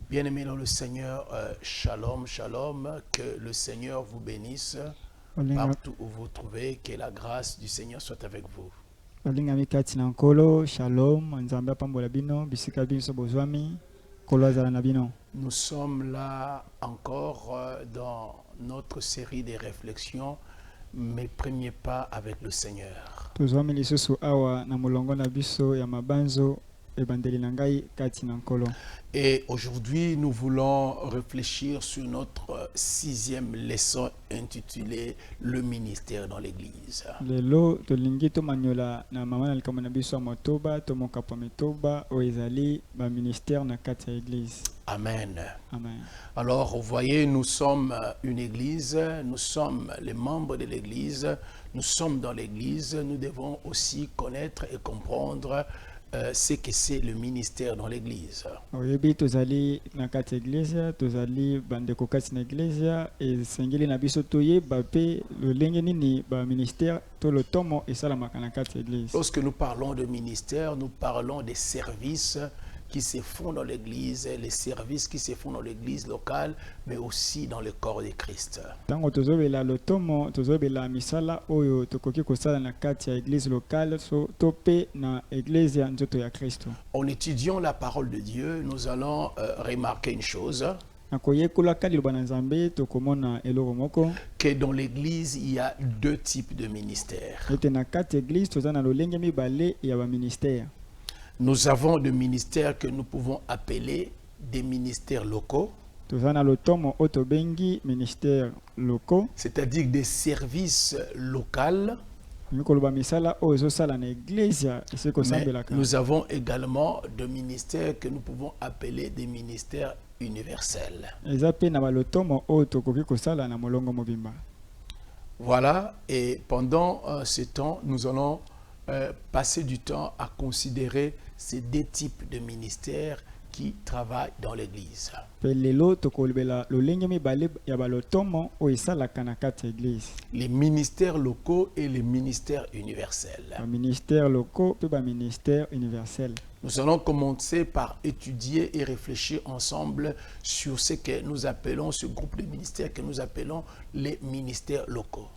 Bien-aimés dans le Seigneur, shalom, shalom, que le Seigneur vous bénisse partout où vous vous trouvez, que la grâce du Seigneur soit avec vous. Nous sommes là encore dans notre série de réflexions, mes premiers pas avec le Seigneur. Et aujourd'hui, nous voulons réfléchir sur notre 6e leçon intitulée « Le ministère dans l'Église ». Amen. Amen. Alors, vous voyez, nous sommes une Église, nous sommes les membres de l'Église, nous sommes dans l'Église, nous devons aussi connaître et comprendre ce que c'est le ministère dans l'Église. Lorsque nous parlons de ministère, nous parlons des services qui se font dans l'Église, les services qui se font dans l'Église locale, mais aussi dans le corps de Christ. En étudiant la parole de Dieu, nous allons remarquer une chose, que dans l'Église, il y a deux types de ministères. Nous avons des ministères que nous pouvons appeler des ministères locaux, c'est-à-dire des services locaux. Mais nous avons également des ministères que nous pouvons appeler des ministères universels. Voilà, et pendant ce temps, nous allons passer du temps à considérer ces deux types de ministères qui travaillent dans l'Église. Les ministères locaux et les ministères universels. Nous allons commencer par étudier et réfléchir ensemble sur ce que nous appelons, ce groupe de ministères que nous appelons les ministères locaux.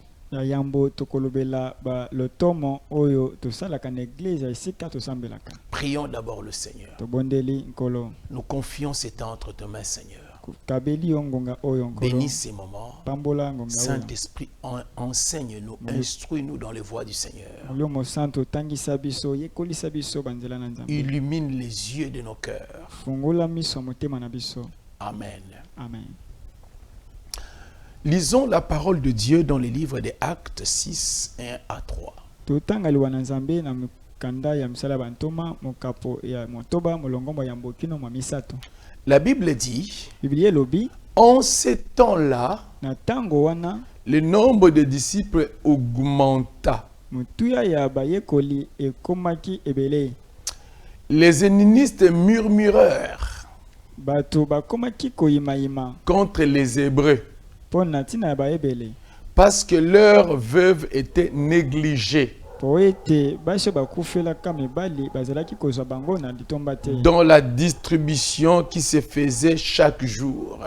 Prions d'abord le Seigneur. Nous confions ces temps entre tes mains, Seigneur. Bénis ces moments. Saint-Esprit, enseigne-nous, instruis-nous dans les voies du Seigneur. Illumine les yeux de nos cœurs. Amen. Amen. Lisons la parole de Dieu dans les livres des Actes 6, 1 à 3. La Bible dit, en ces temps-là, le nombre de disciples augmenta. Les hellénistes murmurèrent contre les Hébreux parce que leurs veuves étaient négligées dans la distribution qui se faisait chaque jour.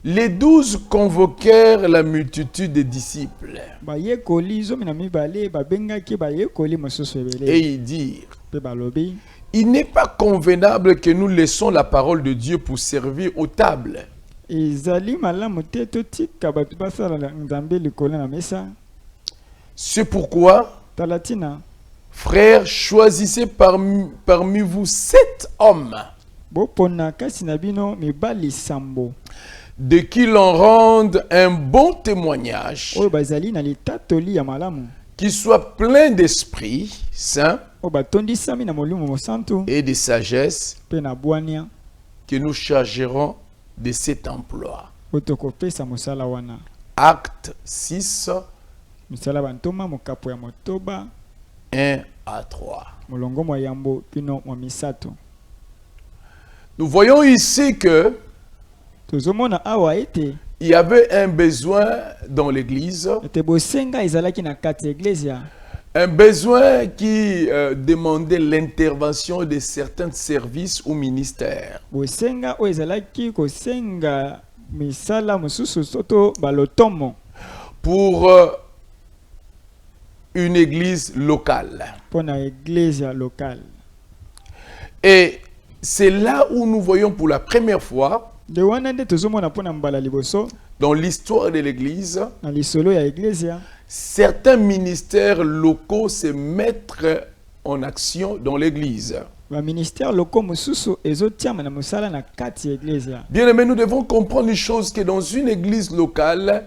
Les 12 convoquèrent la multitude des disciples et ils dirent, il n'est pas convenable que nous laissons la parole de Dieu pour servir aux tables. C'est pourquoi, frères, choisissez parmi vous 7 hommes de qui l'on rende un bon témoignage, qui soit plein d'esprit saint et de sagesse, que nous chargerons de cet emploi. Acte 6, 1 à 3. Nous voyons ici que il y avait un besoin dans l'église Un besoin qui demandait l'intervention de certains services ou ministères. bosenga oyo ezalaki kosenga misala mosusu soto balotomo Pour une église locale. mpona église locale. Et c'est là où nous voyons pour la première fois De wana nde tozomona mpona mbala liboso dans l'histoire de l'église, na lisolo ya église certains ministères locaux se mettre en action dans l'église. baministère locaux mosusu ezotiama na mosala na kati ya église. Bien aimé, nous devons comprendre une chose, que dans une église locale,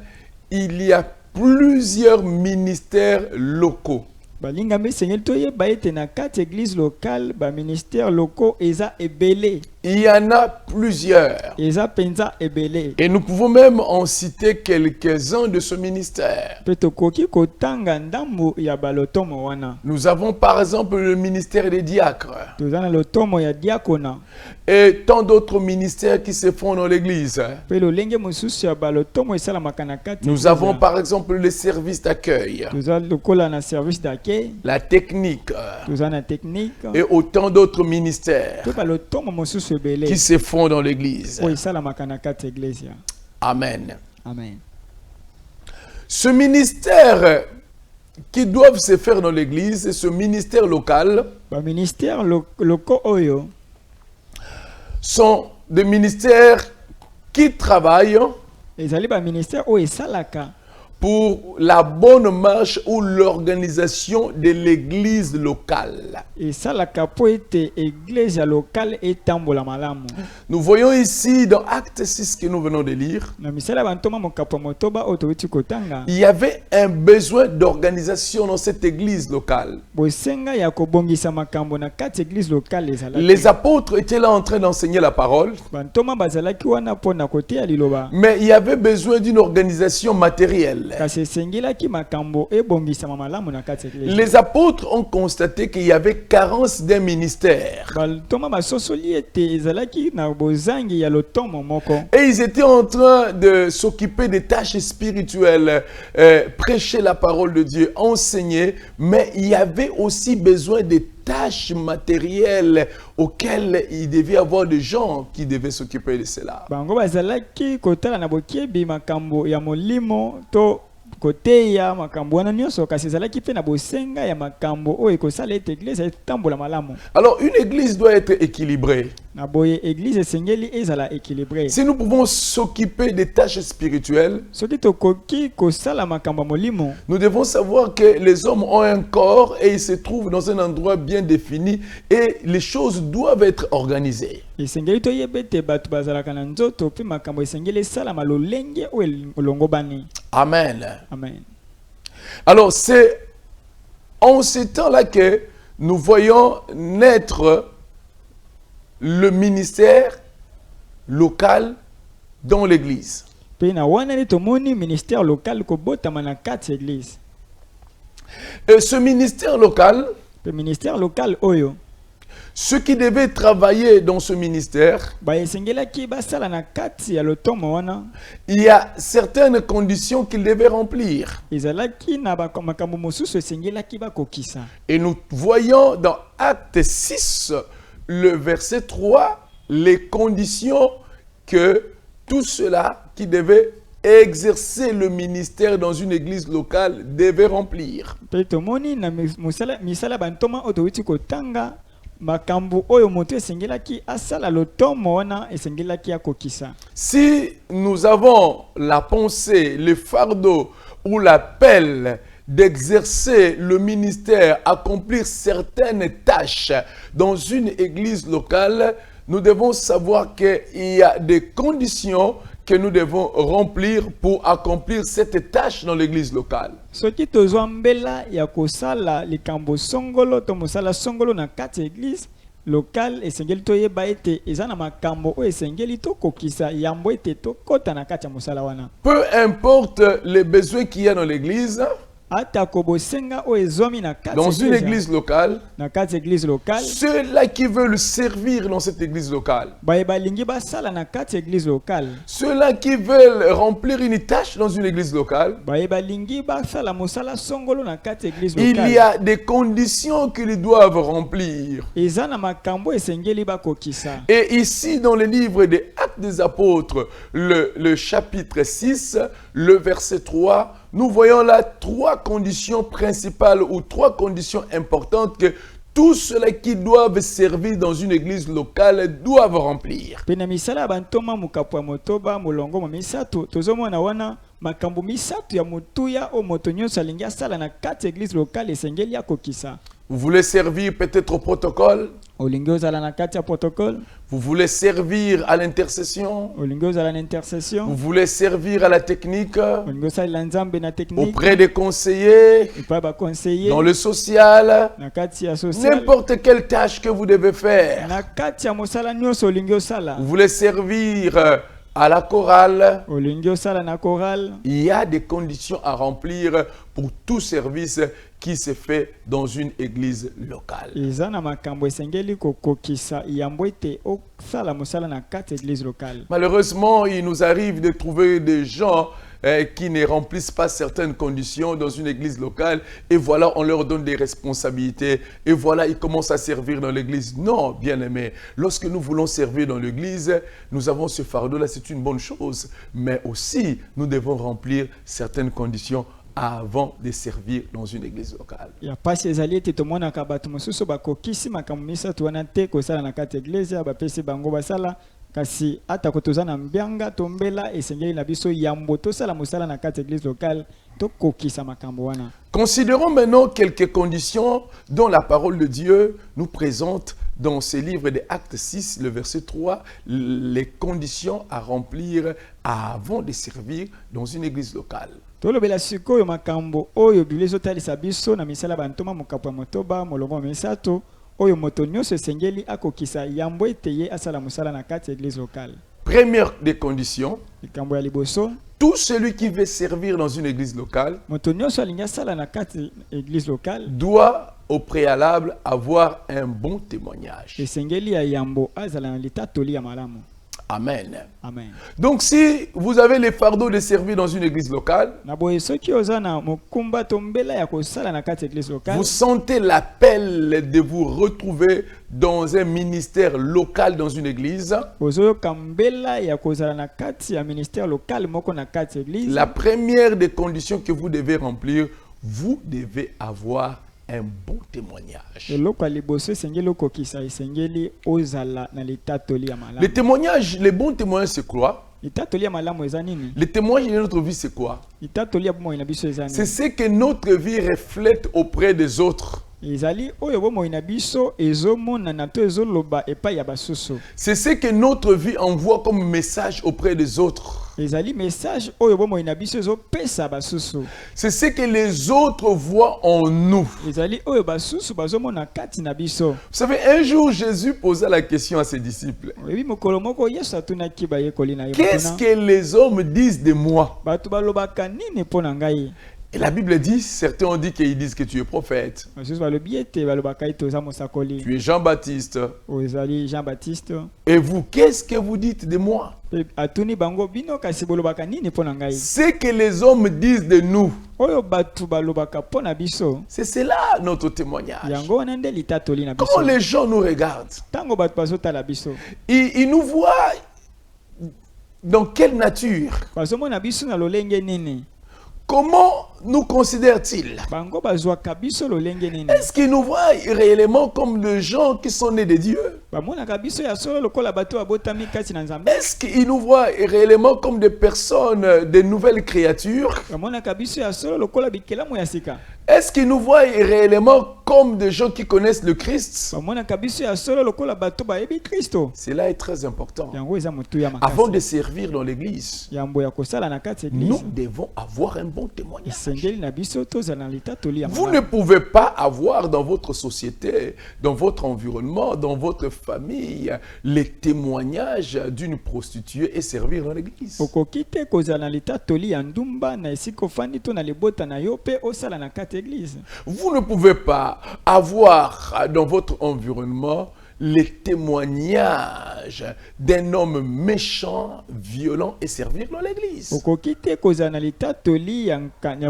il y a plusieurs ministères locaux. balingami esengeli toyeba ete na kati ya église locale baministère locaux eza ebele. Il y en a plusieurs. Eza penza ebele. Et nous pouvons même en citer quelques-uns de ce ministère. Pe tokoki kotanga ndambo ya balotomo wana. Nous avons par exemple le ministère des diacres Toza na lotomo ya diakona. et tant d'autres ministères qui se font dans l'église. Pe lolenge mosusu ya balotomo esalamaka na kati. Nous avons par exemple les services d'accueil, Toza lokola na service d'accueil. la technique Toza na technique. et autant d'autres ministères Pe balotomo mosusu ebele. qui se font dans l'église. Oyo esalamaka na kati ya église. Amen. Amen. Ce ministère qui doivent se faire dans l'église, ce ministère local, Baministère locaux oyo sont des ministères qui travaillent ezali baministère oyo esalaka pour la bonne marche ou l'organisation de l'église locale. esalaka po ete église ya locale etambola malamu. Nous voyons ici dans Acte 6 que nous venons de lire, Na misala bantoma mokapo motoba oyo towuti kotanga il y avait un besoin d'organisation dans cette église locale. bosenga ya kobongisa makambo na kati église locale ezalaki. Les apôtres étaient là en train d'enseigner la parole, Bantoma bazalaki wana mpona koteya liloba mais il y avait besoin d'une organisation matérielle. kasi esengelaki makambo ebongisama malamu na kati église. Les apôtres ont constaté qu'il y avait carence d'un ministère. Bantoma basosoli ete ezalaki na bozangi ya lotomo moko. Et ils étaient en train de s'occuper des tâches spirituelles, prêcher la parole de Dieu, enseigner, mais il y avait aussi besoin des tâches matérielles auxquelles il devait y avoir des gens qui devaient s'occuper de cela. Bango bazalaki kotala na bokiebi makambo ya molimo to koteya makambo wana nyonso kasi ezalaki pe na bosenga ya makambo oyo ekosala ete église etambola malamu. Alors une église doit être équilibrée. Na boye église esengeli ezala équilibré. Si nous pouvons s'occuper des tâches spirituelles, Soki tokoki kosala makambo ya molimo nous devons savoir que les hommes ont un corps et ils se trouvent dans un endroit bien défini et les choses doivent être organisées. esengeli toyeba ete bato bazalaka na nzoto mpe makambo esengeli esalama lolenge oyo elongobani. Amen. Amen. Alors c'est en ce temps-là que nous voyons naître le ministère local dans l'église. Pe na wana ni tomoni ministère local kobotama na kati ya église. Et ce ministère local, Pe ministère local oyo ceux qui devaient travailler dans ce ministère, ba esengelaki basala na kati ya lotomo wana il y a certaines conditions qu'ils devaient remplir. ezalaki na makambo mosusu esengelaki bakokisa. Et nous voyons dans Acte 6, le verset 3, les conditions que tout cela qui devait exercer le ministère dans une église locale devait remplir. Pe tomoni na misala bantoma oyo towuti kotanga makambo oyo moto esengelaki asala lotomo wana esengelaki akokisa. Si nous avons la pensée, le fardeau ou l'appel d'exercer le ministère, accomplir certaines tâches dans une église locale, nous devons savoir qu'il y a des conditions que nous devons remplir pour accomplir cette tâche dans l'église locale. Soki tozwa mbela ya kosala likambo songolo to mosala songolo na kati ya église local esengeli toyeba ete eza na makambo oyo esengeli tokokisa yambo ete tokota na kati ya mosala wana. Peu importe les besoins qu'il y a dans l'église, atako bosenga o ezomi na kati dans une église locale, na kati église locale ceux-là qui veulent servir dans cette église locale, baye balingi basala na kati église locale ceux-là qui veulent remplir une tâche dans une église locale, baye balingi basala mosala songolo na kati église il locale y a des conditions qu'ils doivent remplir. eza na makambo esengeli bakokisa. Et ici, dans le livre des Actes des Apôtres, le chapitre 6, le verset 3, nous voyons là trois conditions principales ou trois conditions importantes que tous ceux qui doivent servir dans une église locale doivent remplir. Pena misala bantoma mukapwa motoba molongo misato tozomona wana makambo misato ya mutuya o moto nyonso alingi asala na kati église locale esengeli akokisa. Vous voulez servir peut-être au protocole? Olingi ozala na kati ya protocole. Vous voulez servir à l'intercession? Olingi ozala na intercession. Vous voulez servir à la technique? Olingi osala nzambe na technique. Auprès des conseillers? Epa ba conseiller. Dans le social? Na kati ya social. N'importe quelle tâche que vous devez faire. Na kati ya mosala nyonso olingi osala. Vous voulez servir à la chorale? Olingi osala na chorale. Il y a des conditions à remplir pour tout service qui se fait dans une église locale. Eza na makambo esengeli kokokisa yambo ete osala mosala na kati église locale. Malheureusement, il nous arrive de trouver des gens qui ne remplissent pas certaines conditions dans une église locale et voilà, on leur donne des responsabilités et voilà, ils commencent à servir dans l'église. Non, bien-aimés, lorsque nous voulons servir dans l'église, nous avons ce fardeau-là, c'est une bonne chose, mais aussi, nous devons remplir certaines conditions avant de servir dans une église locale. Ya pasi ezali ete tomona ka bato mosusu bakokisi makambo misato wana te kosala na kati église ya bapesi bango basala kasi ata kotoza na mbianga tombela esengeli na biso yambo tosala mosala na kati église locale tokokisa makambo wana. Considérons maintenant quelques conditions dont la parole de Dieu nous présente dans ce livre des Actes 6, le verset 3, les conditions à remplir avant de servir dans une église locale. Tolobela sikoyo makambo oyo Biblia ezotalisa biso na misala bantoma mokapwa motoba molongo misato oyo moto nyonso esengeli akokisa yambo ete ye asala mosala na kati église locale. Première des conditions, likambo ya liboso, tout celui qui veut servir dans une église locale moto nyonso alingi asala na kati église locale doit au préalable avoir un bon témoignage. esengeli ya yambo azala na litatoli ya malamu. Amen. Amen. Donc si vous avez le fardeau de servir dans une église locale, vous sentez l'appel de vous retrouver dans un ministère local dans une église, la première des conditions que vous devez remplir, vous devez avoir un bon témoignage. Le témoignage, les bons témoignages, c'est quoi? Le témoignage de notre vie, c'est quoi? C'est ce que notre vie reflète auprès des autres. C'est ce que notre vie envoie comme message auprès des autres. C'est ce que les autres voient en nous. Vous savez, un jour, Jésus posa la question à ses disciples. Qu'est-ce que les hommes disent de moi? Et la Bible dit, certains ont dit qu'ils disent que tu es prophète. Tu es Jean-Baptiste. Et vous, qu'est-ce que vous dites de moi? Ce que les hommes disent de nous, c'est cela notre témoignage. Comment les gens nous regardent? Ils nous voient dans quelle nature? Comment nous considèrent-ils? Est-ce qu'ils nous voient réellement comme des gens qui sont nés de Dieu? Est-ce qu'ils nous voient réellement comme des personnes, des nouvelles créatures? Est-ce qu'ils nous voient réellement comme des gens qui connaissent le Christ? Cela est très important. Avant de servir dans l'église, nous devons avoir un bon témoignage. esengeli na biso tozala na litatoli ya Vous malamu. ne pouvez pas avoir dans votre société, dans votre environnement, dans votre famille, les témoignages d'une prostituée et servir dans l'église. Okoki te kozala na litatoli ya ndumba na esika ofandi to na libota na yo mpe osala na kati ya église. Vous ne pouvez pas avoir dans votre environnement les témoignages d'un homme méchant, violent et servir dans l'église. Okoki te kozala na litatoli ya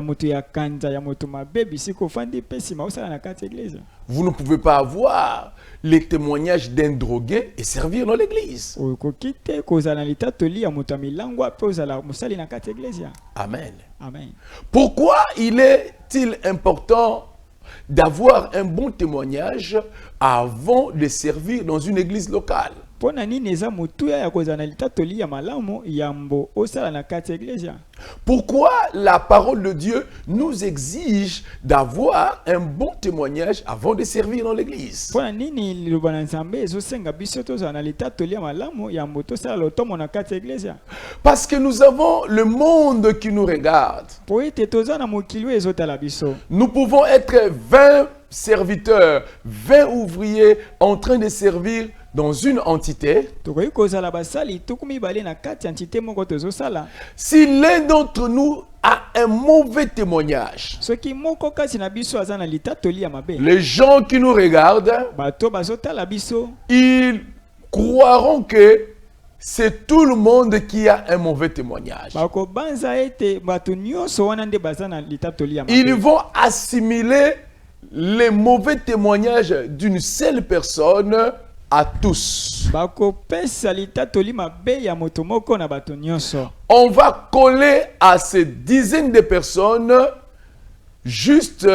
moto ya kanza ya moto mabe bisika ofandi mpe nsima osala na kati ya église. Vous ne pouvez pas avoir les témoignages d'un drogué et servir dans l'église. Okoki te kozala na litatoli ya moto ya milangwa mpe ozala mosali na kati ya église. Amen. Amen. Pourquoi il est-il important d'avoir un bon témoignage avant de servir dans une église locale? Pona nini eza mutuya ya kozala na litatoli ya malamu yambo osala na kati ya église? Pourquoi la parole de Dieu nous exige d'avoir un bon témoignage avant de servir dans l'église? Pona nini liloba na Nzambe ezosenga biso tozala na litatoli ya malamu yambo tosala lotomo na kati ya église? Parce que nous avons le monde qui nous regarde. Po ete toza na mokili oyo ezotala biso. Nous pouvons être 20 serviteurs, 20 ouvriers en train de servir dans une entité. Tokoki kozala basali tuku mibale na kati ya entité moko tozosala. Si l'un d'entre nous a un mauvais témoignage, Soki moko kasi na biso aza na litatoli ya mabe, les gens qui nous regardent, bato bazotala biso, ils croiront que c'est tout le monde qui a un mauvais témoignage. bakobanza ete bato nyonso wana nde baza na litatoli ya Ils mabe. vont assimiler les mauvais témoignages d'une seule personne à tous. Bakopesa litatoli mabe ya moto moko na bato nyonso. On va coller à ces dizaines de personnes juste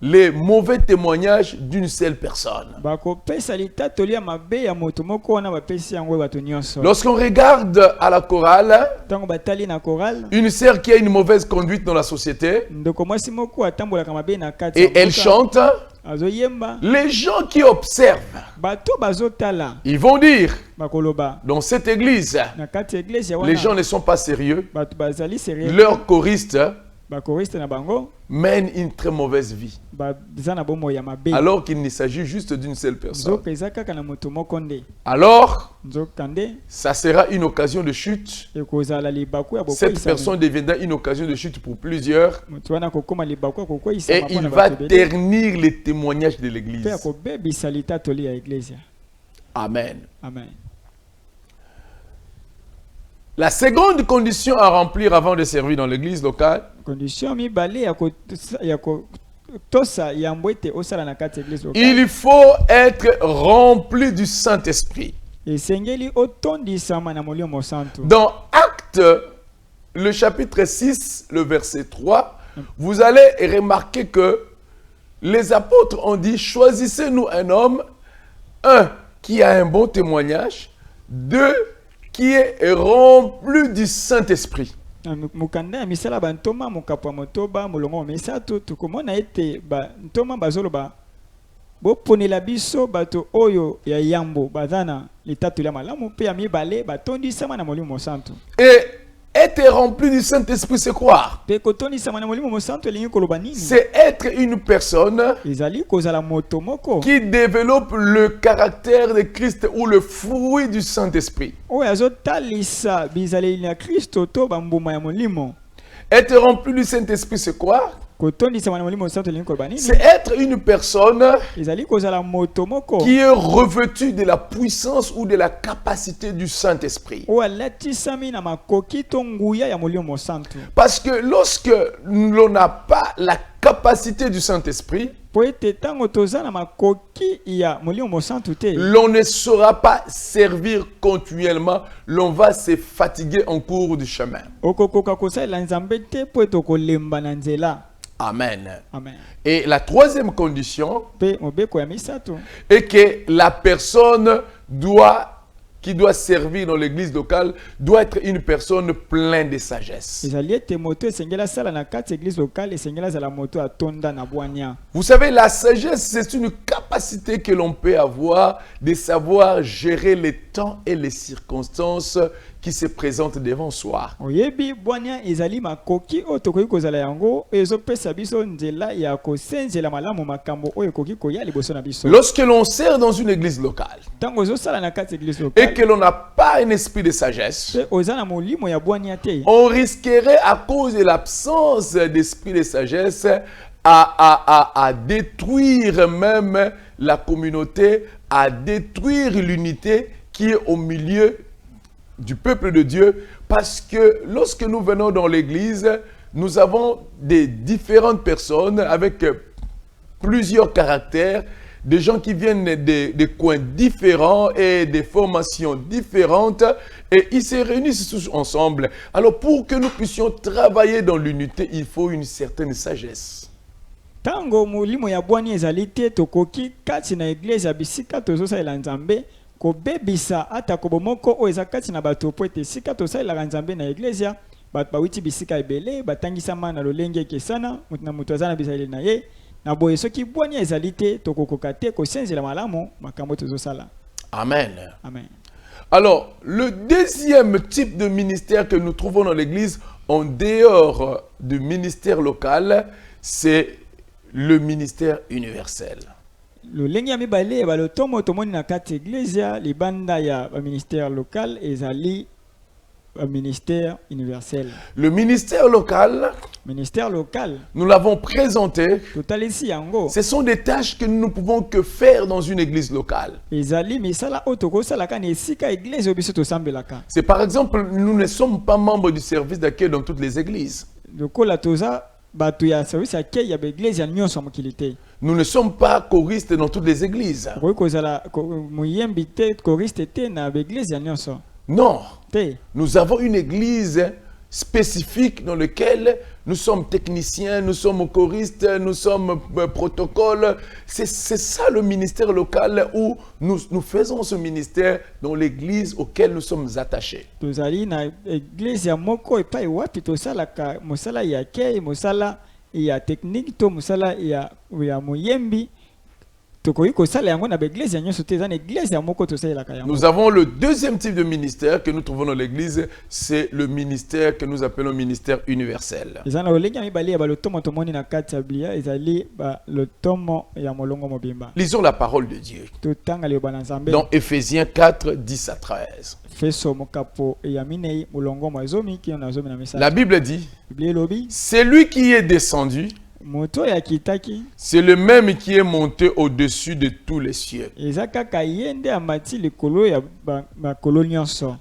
les mauvais témoignages d'une seule personne. Bakopesa litatoli ya mabe ya moto moko wana bapesi yango bato nyonso. Lorsqu'on regarde à la chorale, Tango batali na chorale, une sœur qui a une mauvaise conduite dans la société ndoko mwasi moko atambolaka mabe na kati et elle mboka, chante, azoyemba, les gens qui observent, bato bazotala, ils vont dire, bakoloba dans cette église, na kati ya église ya les gens wana ne sont pas sérieux, bato bazali sérieux, leurs choristes bakoriste na bango mènent une très mauvaise vie, baza na bomoi ya mabe. alors qu'il ne s'agit juste d'une seule personne. Nzoka eza kaka na moto moko nde. Alors, Nzoka nde ça sera une occasion de chute. ekozala libaku ya Cette bokwisa. personne deviendra une occasion de chute pour plusieurs Moto wana kokoma libaku ya kokwisa et mapona il va bato ebele. ternir les témoignages de Pe l'église. akobebisa litatoli ya église. Amen. Amen. La seconde condition à remplir avant de servir dans l'église locale, Condition mibale ya tosa yambo ete osala na kati ya église locale. il faut être rempli du Saint-Esprit. Esengeli otondisama na molimo santo. Dans Actes, le chapitre 6, le verset 3, vous allez remarquer que les apôtres ont dit, choisissez-nous un homme, un, qui a un bon témoignage, deux, qui est rempli du Saint-Esprit. Mukanda ya misala bantoma mukapo motoba mulongo misato tukomona ete ba ntoma bazoloba boponela biso bato oyo ya yambo bazana litatoli ya malamu pe ya mibale batondisama na molimo santo. Et être rempli du Saint-Esprit, c'est quoi? Pe kotondisama na molimo santo elingi koloba nini? C'est être une personne Ezali kozala moto moko qui développe le caractère de Christ ou le fruit du Saint-Esprit. oyo azotalisa bizaleli ya Kristo to bambuma ya molimo. Être rempli du Saint-Esprit, c'est quoi? Kotondisama na molimo santo elingi koloba nini? C'est être une personne Ezali kozala moto moko qui est revêtue de la puissance ou de la capacité du Saint-Esprit. oyo alatisami na makoki to nguya ya molimo santo. Parce que lorsque l'on n'a pas la capacité du Saint-Esprit, Po ete tango toza na makoki ya molimo santo te, l'on ne saura pas servir continuellement, l'on va se fatiguer en cours du chemin. okokoka kosalela Nzambe te po ete okolemba na nzela. Amen. Amen. Et la troisième condition Pe mobeko ya misato est que la personne qui doit servir dans l'église locale doit être une personne pleine de sagesse. ezali ete moto esengeli sala na kati ya église locale esengeli azala moto atonda na bwania. Vous savez, la sagesse, c'est une capacité que l'on peut avoir de savoir gérer les temps et les circonstances qui se présente devant soi. oyebi bwania ezali makoki oyo tokoki kozala yango ezopesa biso nzela ya kosenzela malamu makambo oyo ekoki koya liboso na biso. Lorsque l'on sert dans une église locale Ntango ozosala na kati ya église et locale que l'on n'a pas un esprit de sagesse, pe oza na molimo ya bwania te, on risquerait à cause de l'absence d'esprit de sagesse à détruire même la communauté, à détruire l'unité qui est au milieu du peuple de Dieu, parce que lorsque nous venons dans l'église, nous avons des différentes personnes avec plusieurs caractères, des gens qui viennent des coins différents et des formations différentes, et ils se réunissent tous ensemble. Alors pour que nous puissions travailler dans l'unité, il faut une certaine sagesse. Tango molimo ya bwania ezali te tokoki kati na église ya bisika tozosalela nzambe kobebisa ata kobomoko oyo eza kati na bato po ete esika tosalelaka nzambe na église bato bawuti bisika ebele batangisama na lolenge ekesana moto na moto aza na bizaleli na ye na boye soki bwania ezali te tokokoka te kosenzela malamu makambo tozosala. Amen. Amen. Alors, le deuxième type de ministère que nous trouvons dans l'église, en dehors du ministère local, c'est le ministère universel. lolenge ya mibale balotomo tomoni na kati église libanda ya ministère local ezali ministère universel. Le ministère local, Ministère local, nous l'avons présenté, totalisi yango ce sont des tâches que nous ne pouvons que faire dans une église locale. ezali misala oyo tokosalaka na esika église oyo biso tosambelaka. C'est par exemple, nous ne sommes pas membres du service d'accueil dans toutes les églises. Lokola toza bato ya service accueil ya baeglise ya nyonso ya mokili te. Nous ne sommes pas choristes dans toutes les églises. Okoki kozala moyembi te choriste te na baeglise ya nyonso Non, te. nous avons une église spécifique dans laquelle nous sommes techniciens, nous sommes choristes, nous sommes protocoles. C'est ça le ministère local où nous faisons ce ministère dans l'église auquel nous sommes attachés. Tozali na église ya moko epai wapi tosalaka mosala ya accueil, mosala ya technique to mosala ya moyembi. Tokoki kosala yango na baeglise ya nyonso te eza na église ya moko tosalelaka yango. Nous avons le deuxième type de ministère que nous trouvons dans l'église, c'est le ministère que nous appelons ministère universel. Eza na lolenge ya mibale ya balotomo tomoni na kati ya Biblia ezali balotomo ya molongo mobimba. Lisons la parole de Dieu Totanga liloba na Nzambe dans Éphésiens 4, 10 à 13. Efeso mokapo ya minei molongo mwa zomi kino na zomi na misala. La Bible dit, Biblia elobi c'est lui qui est descendu, moto ya kitaki c'est le même qui est monté au-dessus de tous les cieux, eza kaka ye nde amati likolo ya makolo nyonso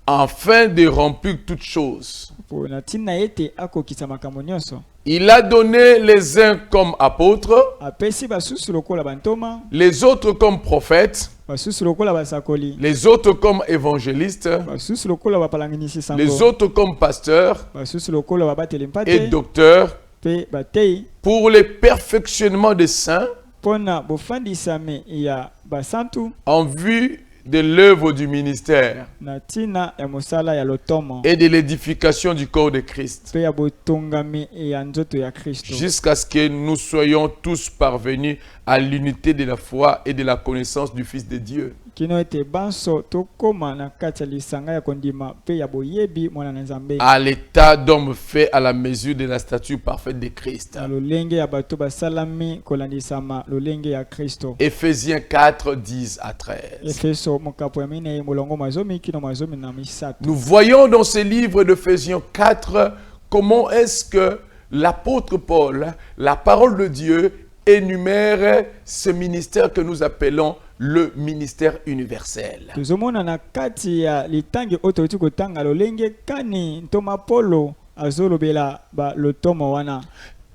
afin de remplir toutes choses. mpo na ntina ete akokisa makambo nyonso. Il a donné les uns comme apôtres, Apesi basusu lokola bantoma, les autres comme prophètes, basusu lokola basakoli, les autres comme évangélistes, basusu lokola bapalanginisi sango, les autres comme pasteurs basusu lokola babateli et mpate docteurs, pe batei pour le perfectionnement des saints, mpona bofandisami ya basantu en vue de l'œuvre du ministère na ntina ya mosala ya lotomo et de l'édification du corps de Christ, pe ya botongami ya nzoto ya Kristo jusqu'à ce que nous soyons tous parvenus à l'unité de la foi et de la connaissance du Fils de Dieu, kino ete banso tokoma na kati ya lisanga ya kondima pe ya boyebi mwana na Nzambe à l'état d'homme fait à la mesure de la stature parfaite de Christ. na lolenge ya bato basalami kolandisama lolenge ya Kristo. Éphésiens 4, 10 à 13. Efeso mokapo ya minei molongo mazomi kino mazomi na misato. Nous voyons dans ce livre d'Éphésiens 4 comment est-ce que l'apôtre Paul, la parole de Dieu, énumère ce ministère que nous appelons le ministère universel. Tozomona na kati ya litangi oyo toti kotanga lolenge kani ntoma polo azolobela ba lotomo wana.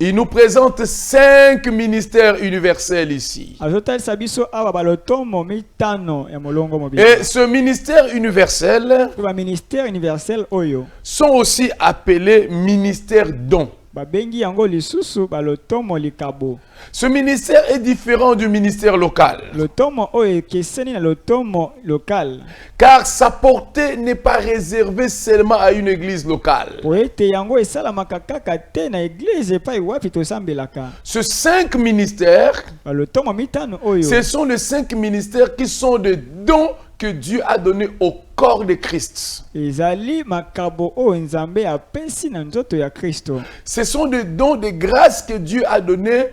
Il nous présente 5 ministères universels ici. Azotalisa biso awa ba lotomo mitano ya molongo mobile. Et ce ministère universel Ba ministère universel oyo sont aussi appelés ministères dons. babengi yango lisusu ba lotomo likabo. Ce ministère est différent du ministère local, Lotomo oyo ekeseni na lotomo local. car sa portée n'est pas réservée seulement à une église locale. Po ete yango esalamaka kaka te na église epai wapi tosambelaka. Ces 5 ministères, Ba lotomo mitano oyo ce sont les 5 ministères qui sont des dons que Dieu a donnés au corps de Christ. ezali makabo oyo nzambe apesi na nzoto ya Kristo. Ce sont des dons de grâce que Dieu a donnés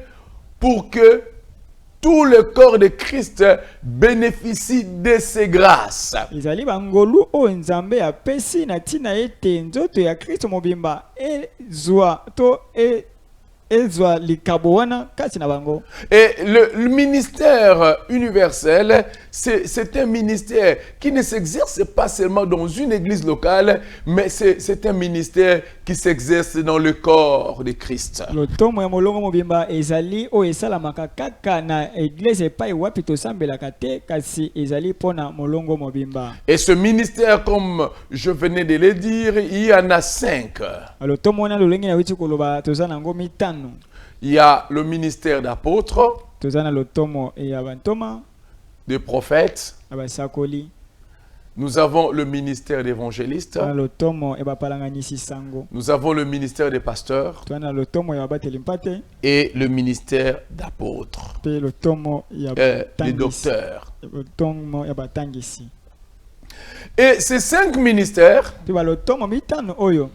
pour que tout le corps de Christ bénéficie de ces grâces. ezali bangolu oyo nzambe apesi na ntina ete nzoto ya Kristo mobimba ezwa to ezwa likabo wana kati na bango. Et le ministère universel, c'est un ministère qui ne s'exerce pas seulement dans une église locale, mais c'est un ministère qui s'exerce dans le corps de Christ. lotomo ya molongo mobimba ezali oyo esalamaka kaka na eglise epai wapi tosambelaka te kasi ezali mpona molongo mobimba. Et ce ministère, comme je venais de le dire, il y en a 5. lotomo wana lolenge na witi koloba toza nango mitano. Il y a le ministère d'apôtre, toza na lotomo ya bantoma, de prophète. ya basakoli. Nous avons le ministère d'évangéliste. na lotomo ya bapalanganyisi sango. Nous avons le ministère des pasteurs toza na lotomo ya babateli mpate et le ministère d'apôtres, pe lotomo ya les batangisi. docteurs. lotomo ya batangisi. Et ces 5 ministères pe balotomo mitano oyo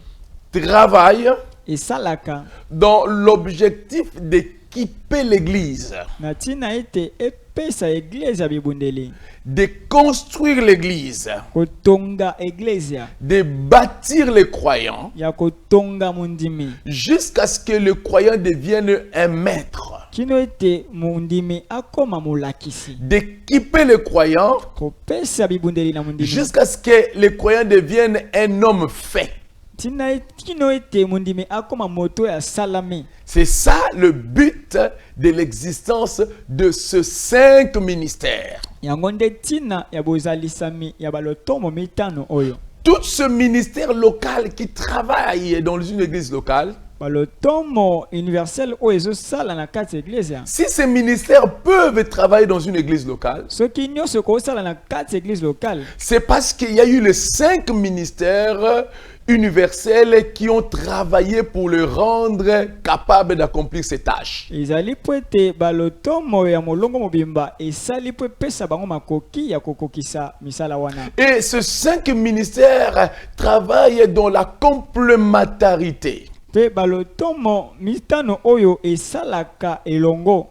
travaillent esalaka dans l'objectif d'équiper l'Église, na ntina ete epesa eglise ya bibundeli, de construire l'Église, kotonga eglise, de bâtir les croyants ya kotonga mundimi, jusqu'à ce que le croyant devienne un maître, kino ete mundimi akoma molakisi, d'équiper les croyants kopesa bibundeli na mundimi, jusqu'à ce que le croyant devienne un homme fait. kino ete mundimi akoma moto ya salami. C'est ça le but de l'existence de ces 5 ministères. yango nde ntina ya bozalisami ya balotomo mitano oyo. Tout ce ministère local qui travaille dans une église locale, balotomo universel oyo ezosala na kati eglise, si ces ministères peuvent travailler dans une église locale, soki nyonso kozala na kati église locale, c'est parce qu'il y a eu les 5 ministères universels qui ont travaillé pour le rendre capable d'accomplir ces tâches. ezali po ete balotomo ya molongo mobimba esali po epesa bango makoki ya kokokisa misala wana. Et ces 5 ministères travaillent dans la complémentarité. Pe balotomo mitano oyo esalaka elongo.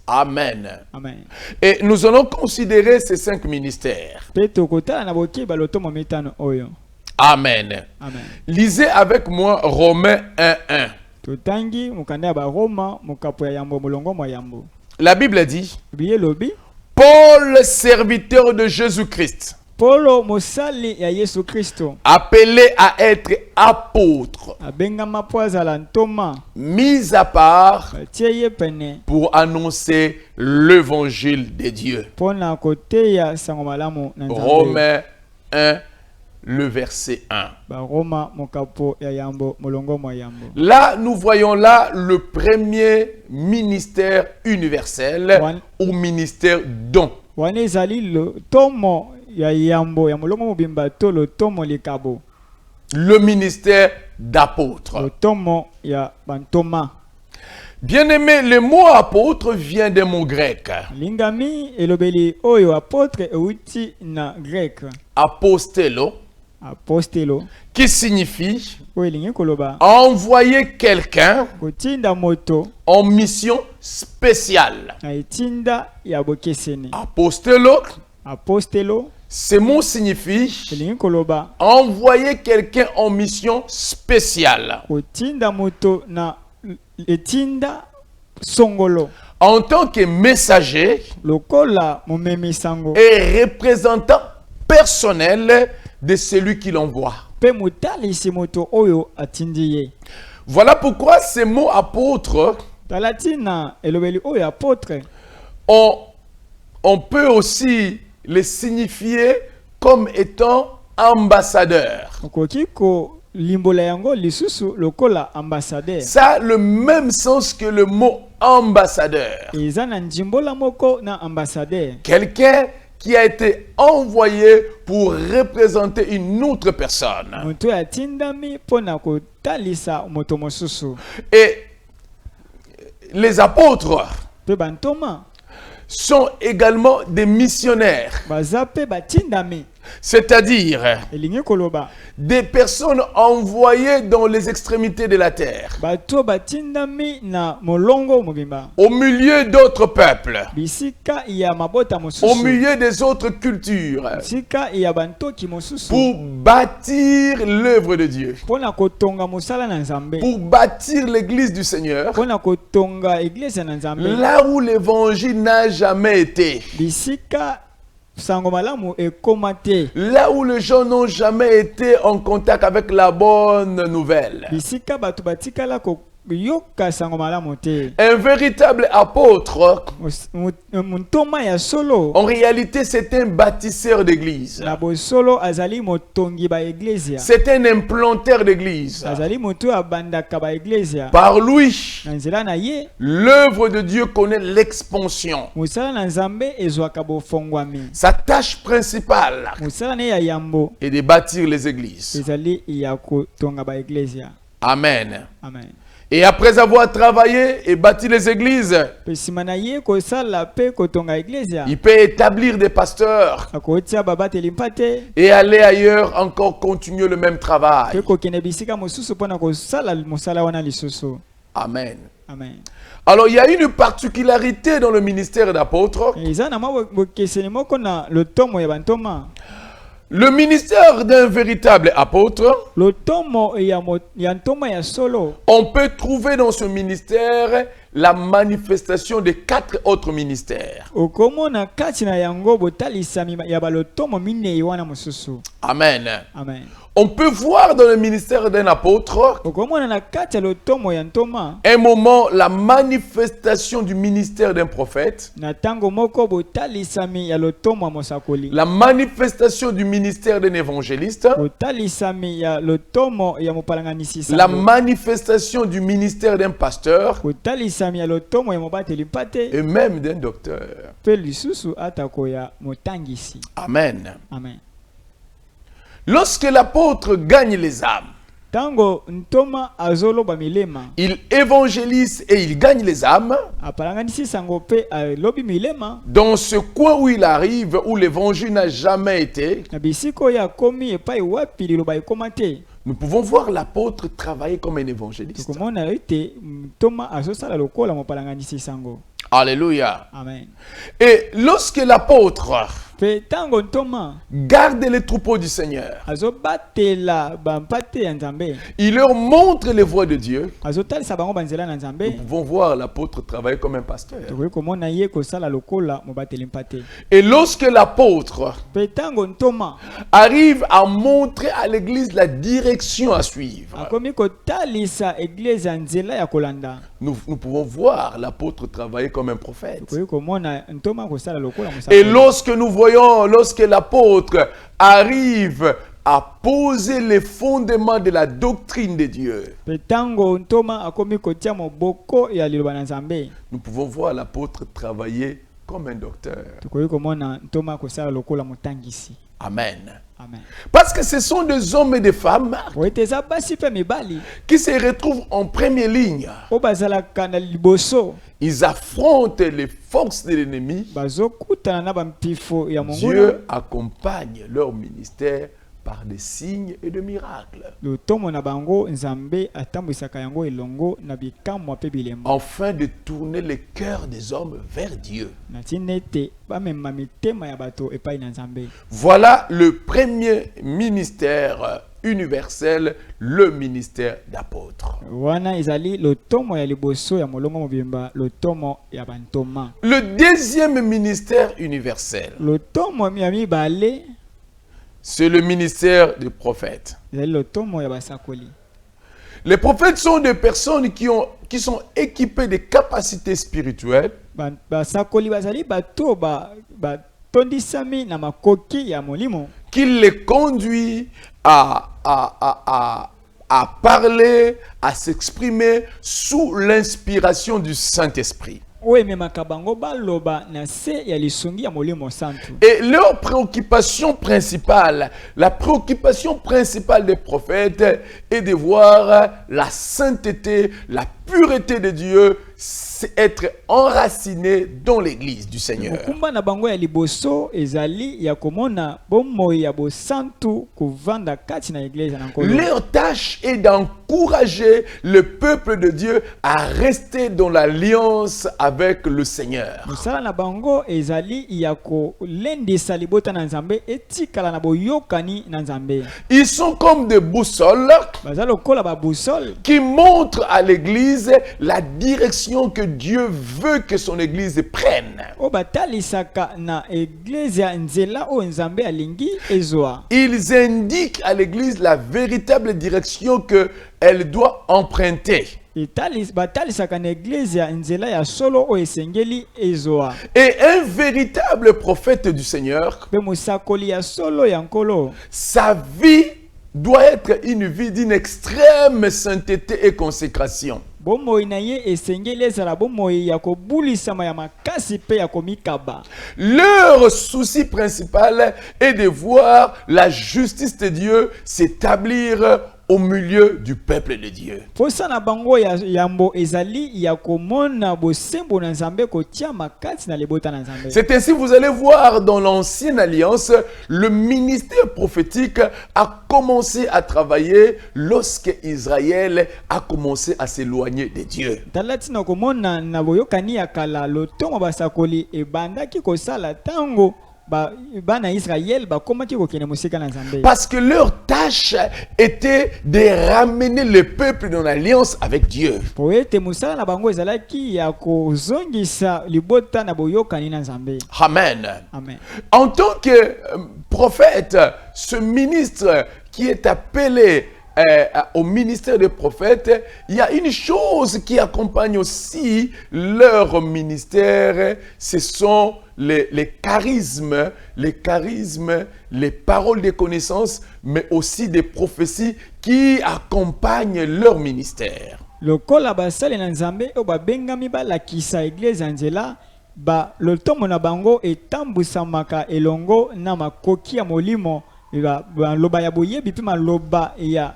Amen. Amen. Et nous allons considérer ces 5 ministères. Pe tokotala na boki balotomo mitano oyo. Amen. Amen. Lisez avec moi Romains 1:1. Totangi mukanda ya Roma mukapo ya yambo molongo mwa yambo. La Bible dit: Biye lobi, Paul, serviteur de Jésus-Christ, Polo mosali ya Yesu Kristo, appelé à être apôtre, abengama po azala ntoma, mis à part batie ye pene pour annoncer l'évangile de Dieu. pona koteya sango malamu na Nzambe. Romains 1, le verset 1. Ba Roma mokapo ya yambo molongo mwa yambo. Là, nous voyons là le premier ministère universel ou ministère don. Wana ezali lo tomo ya yambo ya molongo mobimba to lo tomo likabo. Le ministère d'apôtre. Lo tomo ya bantoma. Bien-aimé, le mot apôtre vient d'un mot grec. Lingami elobeli oyo apôtre euti na grec. Apostelo, Apostelo qui signifie oyo elingi koloba envoyer quelqu'un kotinda moto en mission spéciale. na etinda ya bokeseni. Apostelo, Apostelo ce mot signifie elingi koloba envoyer quelqu'un en mission spéciale. kotinda moto na etinda songolo. En tant que messager Lokola momemi sango et représentant personnel de celui qui l'envoie. pe mutalisi moto oyo atindi ye. Voilà pourquoi ce mot apôtre, Talatina elobeli oyo apôtre on peut aussi le signifier comme étant ambassadeur. okoki ko limbola yango lisusu lokola ambassadeur. Ça a le même sens que le mot ambassadeur. Eza na njimbola moko na ambassadeur. Quelqu'un qui a été envoyé pour représenter une autre personne. Moto atindami pona kotalisa moto mosusu. Et les apôtres Pe bantoma sont également des missionnaires. baza pe batindami. C'est-à-dire elingi koloba des personnes envoyées dans les extrémités de la terre, bato batindami na molongo mobimba au milieu d'autres peuples, bisika ya mabota au mosusu milieu des autres cultures, bisika ya bantoki mosusu pour bâtir l'œuvre de Dieu, mpona kotonga mosala na nzambe pour bâtir l'église du Seigneur, mpona kotonga eglise na nzambe là où l'évangile n'a jamais été, bisika sango malamu ekoma te là où les gens n'ont jamais été en contact avec la bonne nouvelle. bisika bato batikala koyoka sango malamu te Un véritable apôtre, montoma ya solo en réalité, c'est un bâtisseur d'église. na bosolo azali motongi ba eglesia C'est un implanteur d'église. azali moto abandaka ba eglesia Par lui, na nzela na ye l'œuvre de Dieu connaît l'expansion. mosala na nzambe ezwaka bofongwami Sa tâche principale mosala ne ya yambo est de bâtir les églises. ezali ya kotonga ba eglesia. Amen. Amen. Et après avoir travaillé et bâti les églises, Pe nsima na ye kosala pe kotonga eglesia il peut établir des pasteurs akotia babateli mpate et aller ailleurs encore continuer le même travail. pe kokende bisika mosusu mpona kosala mosala wana lisusu. Amen. Amen. Alors il y a une particularité dans le ministère d'apôtre. eza na mwa bokeseni moko na lotomo ya bantoma. Le ministère d'un véritable apôtre, Lotomo ya ntoma ya solo on peut trouver dans ce ministère la manifestation de 4 autres ministères. okomona kati na yango botalisami ya balotomo minei wana mosusu. Amen. Amen. On peut voir dans le ministère d'un apôtre okomona na kati ya lotomo ya ntoma un moment la manifestation du ministère d'un prophète, na tango moko botalisami ya lotomo ya mosakoli, la manifestation du ministère d'un évangéliste, botalisami ya lotomo ya mopalanganisi la sango, manifestation du ministère d'un pasteur botalisami ya lotomo ya mobateli mpate et même d'un docteur. pe lisusu atako ya motangisi. Amen. Amen. Lorsque l'apôtre gagne les âmes, Tango ntoma azoloba milema il évangélise et il gagne les âmes apalanganisi sango pe alobi milema dans ce coin où il arrive, où l'évangile n'a jamais été. na bisiko ya komi epai wapi liloba ekoma te. Nous pouvons voir l'apôtre travailler comme un évangéliste. Tokomona ete ntoma azosala lokola mopalanganisi sango. Alléluia. Amen. Et lorsque l'apôtre Pe tango ntoma garde les troupeaux du Seigneur, azobatela bampate ya nzambe il leur montre les voies de Dieu. azotalisa bango banzela na nzambe. Nous pouvons voir l'apôtre travailler comme un pasteur. Tokoki komona ye kosala lokola mobateli mpate. Et lorsque l'apôtre Pe tango ntoma arrive à montrer à l'église la direction à suivre, akomi kotalisa eglise ya nzela ya kolanda. nous pouvons voir l'apôtre travailler comme un prophète. Tokoki komona ntoma kosala lokola Et mosakoli. lorsque l'apôtre arrive à poser les fondements de la doctrine de Dieu, Pe tango ntoma akomi kotia moboko ya liloba na nzambe. nous pouvons voir l'apôtre travailler comme un docteur. Tokoki komona ntoma kosala lokola motangisi. Amen. Amen. Parce que ce sont des hommes et des femmes Oete eza basi pe mibali qui se retrouvent en première ligne. o bazalaka na liboso Ils affrontent les forces de l'ennemi. bazokutana na bampifo ya monguna. Dieu accompagne leur ministère par des signes et des miracles, Lotomo na bango nzambe atambwisaka yango elongo na bikamwa pe bilembo. afin de tourner les cœurs des hommes vers Dieu. Na tinete bamema mitema ya bato epai na nzambe. Voilà le premier ministère universel, le ministère d'apôtre. Wana ezali lotomo ya liboso ya molongo mobimba, lotomo ya bantoma. Le deuxième ministère universel, Lotomo ya mibale c'est le ministère des prophètes. ezali lotomo ya basakoli. Les prophètes sont des personnes qui sont équipées de capacités spirituelles Basakoli bazali bato batondisami na makoki ya molimo qui les conduit à parler, à s'exprimer sous l'inspiration du Saint-Esprit. oyo ememaka bango baloba na se ya lisungi ya molimo santu. Et leur préoccupation principale, la préoccupation principale des prophètes est de voir la sainteté, la pureté de Dieu être enraciné dans l'église du Seigneur. mokumba na bango ya liboso ezali ya komona bomoi ya bosantu kovanda kati na eglise na nkolo. Leur tâche est d'encourager le peuple de Dieu à rester dans l'alliance avec le Seigneur. Mosala na bango ezali ya kolendisa libota na Nzambe etikala na boyokani na Nzambe. Ils sont comme des boussoles Baza lokola ba boussole qui montrent à l'église la direction que Dieu veut que son église prenne. o batalisaka na eglise ya nzela o Nzambe alingi ezwa. Ils indiquent à l'église la véritable direction que elle doit emprunter. Batalisaka na eglise ya nzela ya solo o esengeli ezwa. Et un véritable prophète du Seigneur, Pe musakoli ya solo ya nkolo sa vie doit être une vie d'une extrême sainteté et consécration. bomoi na ye esengeli ezala bomoi ya kobulisama ya makasi pe ya komikaba. Leur souci principal est de voir la justice de Dieu s'établir au milieu du peuple de Dieu. Posa na bango ya yambo ezali ya komona bosembo na Nzambe kotia makati na libota na Nzambe. C'est ainsi, vous allez voir dans l'ancienne alliance, le ministère prophétique a commencé à travailler lorsque Israël a commencé à s'éloigner de Dieu. Talati na komona na boyokani ya kala lotongo basakoli ebandaki kosala tango bana Israël bakomaki kokene musika na Nzambe. Parce que leur tâche était de ramener le peuple dans l'alliance avec Dieu. Po ete musala na bango ezalaki ya kozongisa libota na boyokani na Nzambe. Amen. Amen. En tant que prophète, ce ministre qui est appelé au ministère des prophètes, il y a une chose qui accompagne aussi leur ministère, ce sont les charismes, les paroles de connaissance, mais aussi des prophéties qui accompagnent leur ministère. Lokola basali na Nzambe o babengami balakisa eglise nzela ba lotomo na bango etambusamaka elongo na makoki ya molimo ba loba ya boyebi pe maloba ya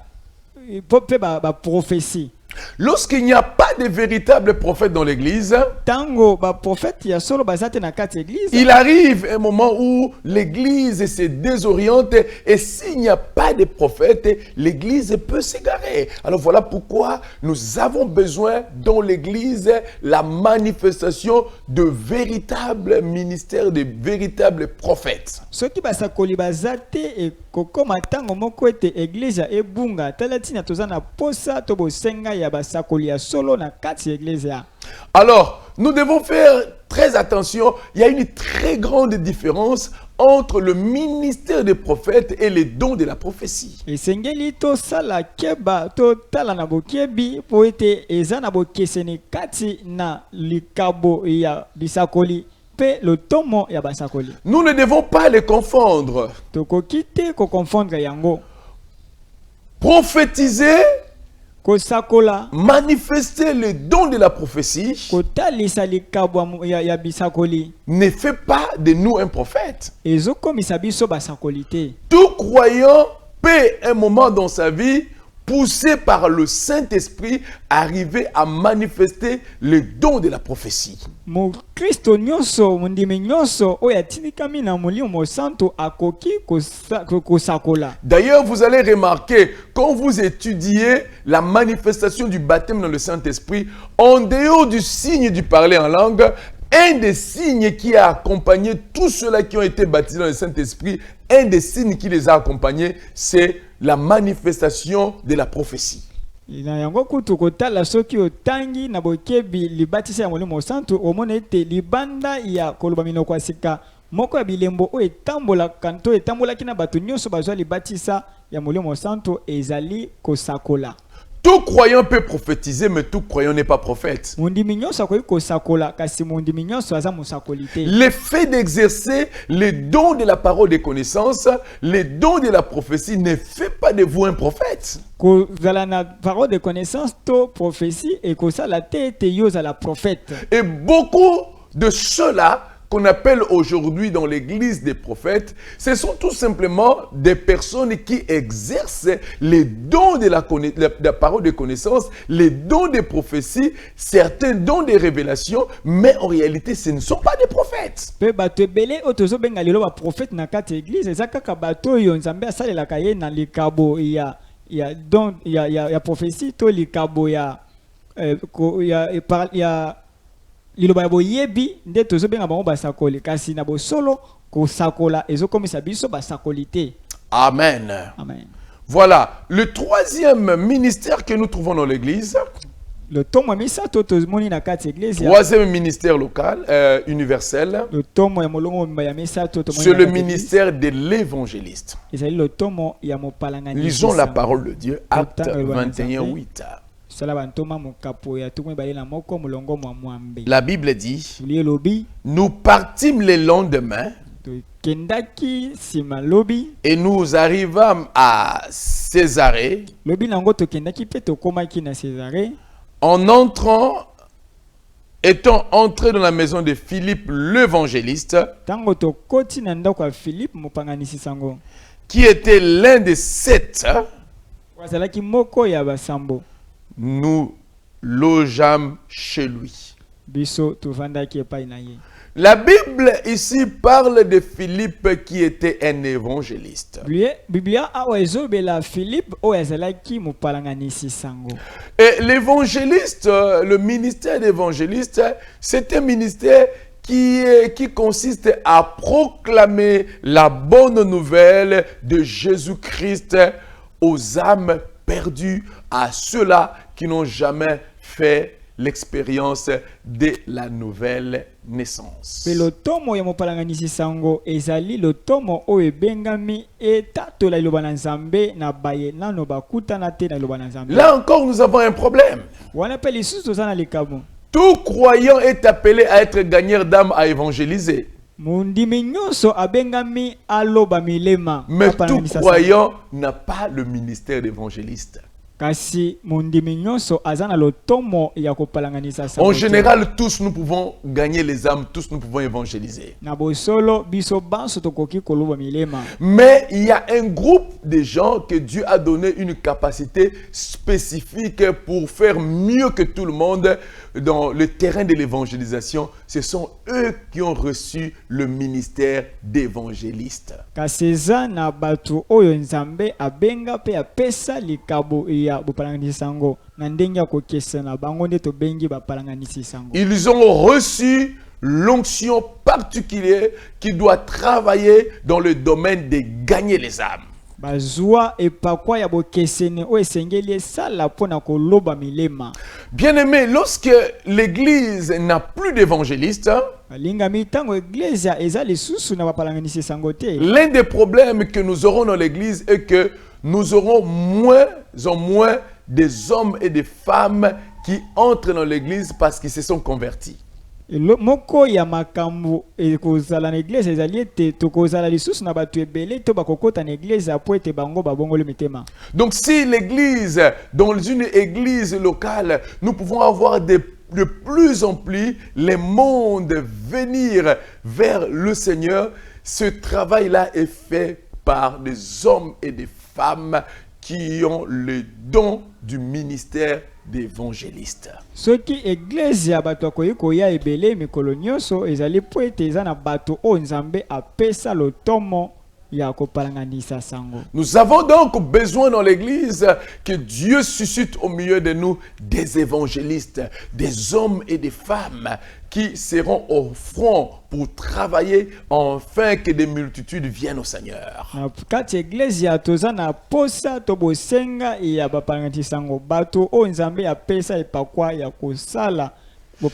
pe ba prophétie. Lorsqu'il n'y a pas de véritable prophète dans l'église, Tango ba prophète ya solo bazate na kati église. il arrive un moment où l'église se désoriente et s'il n'y a pas de prophète, l'église peut s'égarer. Alors voilà pourquoi nous avons besoin dans l'église la manifestation de véritables ministères, de véritables prophètes. Soki basakoli bazate e kokoma tango moko ete église ebunga talatina tozana posa to bosenga ya basakoli ya solo na kati église ya. Alors, nous devons faire très attention. Il y a une très grande différence entre le ministère des prophètes et les dons de la prophétie. Esengeli to sala keba to tala na bokebi po ete eza na bokeseni kati na likabo ya bisakoli pe le tomo ya basakoli. Nous ne devons pas les confondre. Tokoki te ko confondre yango. Prophétiser, Kosakola manifester les dons de la prophétie kotalisa likabo ya bisakoli ne fait pas de nous un prophète. ezokomisa biso basakoli te. Tout croyant peut un moment dans sa vie, poussé par le Saint-Esprit, arriver à manifester les dons de la prophétie. Mo Kristo nyonso mundimi nyonso oyo atinikami na molimo santo akoki kosakola. D'ailleurs, vous allez remarquer, quand vous étudiez la manifestation du baptême dans le Saint-Esprit, en dehors du signe du parler en langue, un des signes qui a accompagné tous ceux-là qui ont été baptisés dans le Saint-Esprit, un des signes qui les a accompagnés, c'est la manifestation de la prophétie. Na yango kutu kotala soki otangi na bokebi libatisa ya molimo santo omona ete libanda ya koloba minoko asika moko ya bilembo o etambola kanto etambolaki na bato nyonso bazwa libatisa ya molimo santo ezali kosakola. Tout croyant peut prophétiser, mais tout croyant n'est pas prophète. Mundimi nyonso akoki kosakola kasi mundimi nyonso aza musakoli te. Le fait d'exercer les dons de la parole de connaissance, les dons de la prophétie ne fait pas de vous un prophète. Kozala na parole de connaissance to prophétie et kosala te ete yo za la prophète. Et beaucoup de ceux-là qu'on appelle aujourd'hui dans l'église des prophètes, ce sont tout simplement des personnes qui exercent les dons de la parole de connaissance, les dons des prophéties, certains dons des révélations, mais en réalité, ce ne sont pas des prophètes. Pe bato ebele otozo benga lelo ba prophète na kati église eza kaka bato yo nzambe asalelaka ye na likabo ya prophétie to likabo ya liloba ya boyebi nde tozo benga bango basakoli kasi na bosolo kosakola ezokomisa biso basakoli te. Amen. Amen. Voilà, le troisième ministère que nous trouvons dans l'église. Le tomo misa to tozmoni na kati église. Troisième ministère local, universel. Le tomo ya molongo ya misa to c'est le ministère de l'évangéliste. Ezali le tomo ya mopalangani. Lisons la parole de Dieu, Acte 21:8. La Bible dit, nous partîmes le lendemain et nous arrivâmes à Césarée. En entrant, étant entré dans la maison de Philippe l'évangéliste, qui était l'un des 7, nous logeâmes chez lui. La Bible ici parle de Philippe qui était un évangéliste. Et l'évangéliste, le ministère d'évangéliste, c'est un ministère qui consiste à proclamer la bonne nouvelle de Jésus-Christ aux âmes perdues, à ceux-là qui n'ont jamais fait l'expérience de la nouvelle naissance. Là encore, nous avons un problème. Tout croyant est appelé à être gagneur d'âme, à évangéliser. Mais tout croyant n'a pas le ministère d'évangéliste. En général, tous nous pouvons gagner les âmes, tous nous pouvons évangéliser. Mais il y a un groupe de gens que Dieu a donné une capacité spécifique pour faire mieux que tout le monde dans le terrain de l'évangélisation. Ce sont eux qui ont reçu le ministère d'évangéliste. Ils ont reçu l'onction particulière qui doit travailler dans le domaine de gagner les âmes. Bien-aimé, lorsque l'église n'a plus d'évangélistes, l'un des problèmes que nous aurons dans l'église est que nous aurons moins en moins des hommes et des femmes qui entrent dans l'église parce qu'ils se sont convertis. Donc si l'église, dans une église locale, nous pouvons avoir de plus en plus les mondes venir vers le Seigneur, ce travail-là est fait par des hommes et des femmes qui ont le don du ministère d'évangéliste. Ce qui église ya bato koya ebele mikolo nyonso ezali po ete na bato o nzambe apesa lotomo ya kopalanganisa sango. Nous avons donc besoin dans l'église que Dieu suscite au milieu de nous des évangélistes, des hommes et des femmes qui seront au front pour travailler afin que des multitudes viennent au Seigneur. Kati église ya tozana posa tobosenga ya bapalanganisa sango bato o nzambe apesa epakwa ya kosala. Et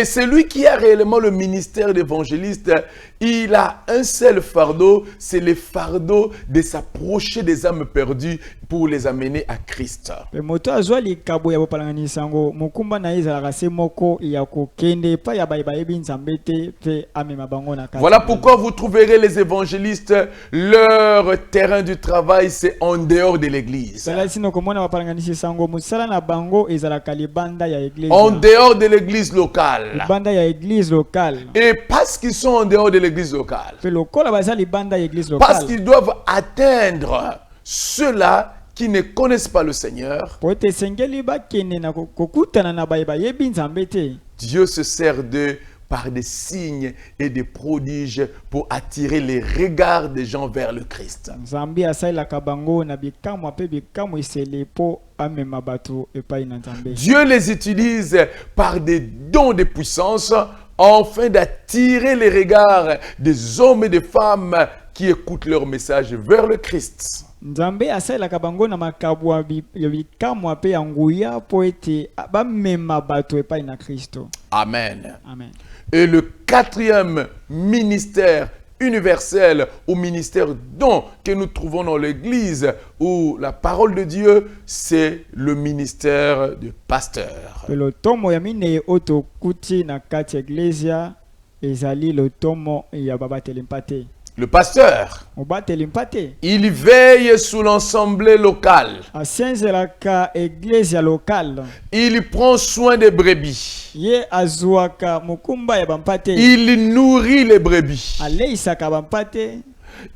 celui qui a réellement le ministère d'évangéliste, il a un seul fardeau, c'est le fardeau de s'approcher des âmes perdues pour les amener à Christ. Voilà pourquoi vous trouverez les évangélistes, leur terrain du travail, c'est en dehors de l'église. ezalaka libanda ya église. En dehors de l'église locale. Libanda ya église locale. Et parce qu'ils sont en dehors de l'église locale, Pe lokola baza libanda ya église parce locale. qu'ils doivent atteindre ceux-là qui ne connaissent pas le Seigneur, Po ete sengeli bakende na kokutana na baye bayebi nzambe te. Dieu se sert d'eux par des signes et des prodiges pour attirer les regards des gens vers le Christ. Nzambe asalelaka bango na bikamwa pe bikamwa esele po amema bato epai na nzambe. Dieu les utilise par des dons de puissance afin d'attirer les regards des hommes et des femmes qui écoutent leur message vers le Christ. Nzambe asalelaka bango na makabwa ya bikamwa pe ya nguya po ete bamema bato epai na Kristo. Amen. Amen. Et le quatrième ministère universel ou ministère don que nous trouvons dans l'église ou la parole de Dieu, c'est le ministère du pasteur. Le tomo ya mine oto kuti na kati iglesia ezali le tomo ya babateli mpate. Le pasteur, Obateli mpate. il veille sur l'assemblée locale. Asenzelaka iglesia locale. Il prend soin des brebis. Ye azuaka mukumba ya bampate. Il nourrit les brebis. Aleisaka bampate.